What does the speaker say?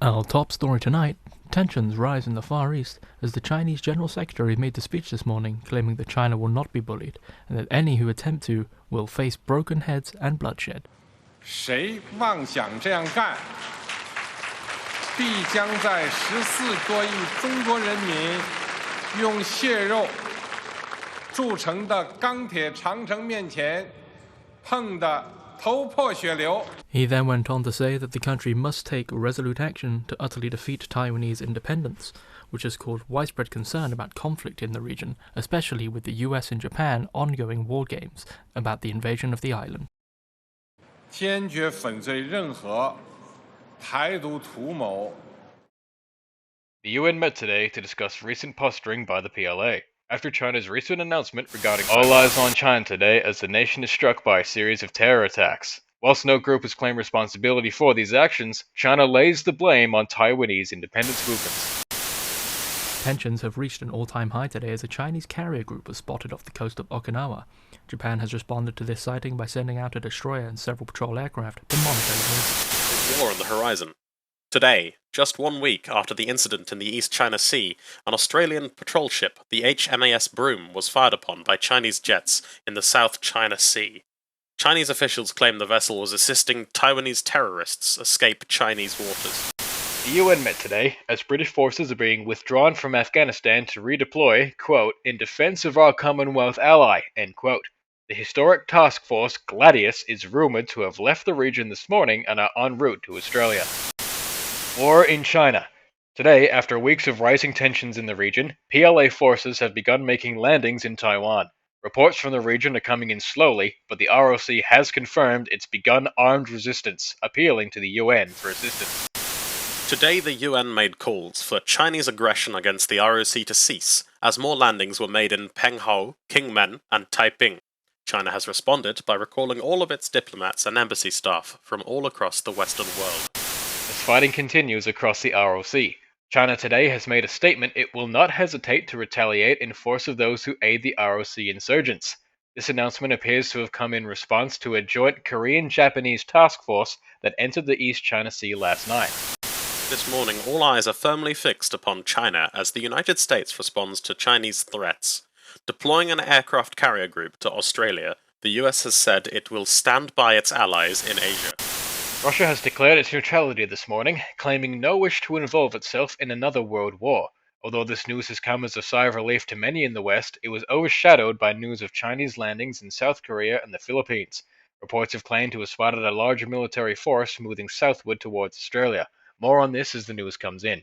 Our top story tonight, tensions rise in the Far East as the Chinese General Secretary made the speech this morning claiming that China will not be bullied and that any who attempt to will face broken heads and bloodshed. 谁妄想这样干，必将在14多亿中国人民用血肉铸成的钢铁长城面前碰得头破血流。 He then went on to say that the country must take resolute action to utterly defeat Taiwanese independence, which has caused widespread concern about conflict in the region, especially with the US and Japan ongoing war games about the invasion of the island. 坚决粉碎任何台独图谋。 The UN met today to discuss recent posturing by the PLA, after China's recent announcement regarding all eyes on China today as the nation is struck by a series of terror attacks. Whilst no group has claimed responsibility for these actions, China lays the blame on Taiwanese independence movements. Tensions have reached an all-time high today as a Chinese carrier group was spotted off the coast of Okinawa. Japan has responded to this sighting by sending out a destroyer and several patrol aircraft to monitor the movement. War on the horizon. Today, just 1 week after the incident in the East China Sea, an Australian patrol ship, the HMAS Broome, was fired upon by Chinese jets in the South China Sea. Chinese officials claim the vessel was assisting Taiwanese terrorists escape Chinese waters. The UN met today as British forces are being withdrawn from Afghanistan to redeploy, quote, in defense of our Commonwealth ally, end quote. The historic task force Gladius is rumored to have left the region this morning and are en route to Australia. War in China. Today, after weeks of rising tensions in the region, PLA forces have begun making landings in Taiwan. Reports from the region are coming in slowly, but the ROC has confirmed it's begun armed resistance, appealing to the UN for assistance. Today, the UN made calls for Chinese aggression against the ROC to cease, as more landings were made in Penghao, Kinmen, and Taiping. China has responded by recalling all of its diplomats and embassy staff from all across the Western world. As fighting continues across the ROC, China today has made a statement it will not hesitate to retaliate in force of those who aid the ROC insurgents. This announcement appears to have come in response to a joint Korean-Japanese task force that entered the East China Sea last night. This morning, all eyes are firmly fixed upon China as the United States responds to Chinese threats. Deploying an aircraft carrier group to Australia, the US has said it will stand by its allies in Asia. Russia has declared its neutrality this morning, claiming no wish to involve itself in another world war. Although this news has come as a sigh of relief to many in the West, it was overshadowed by news of Chinese landings in South Korea and the Philippines. Reports have claimed to have spotted a larger military force moving southward towards Australia. More on this as the news comes in.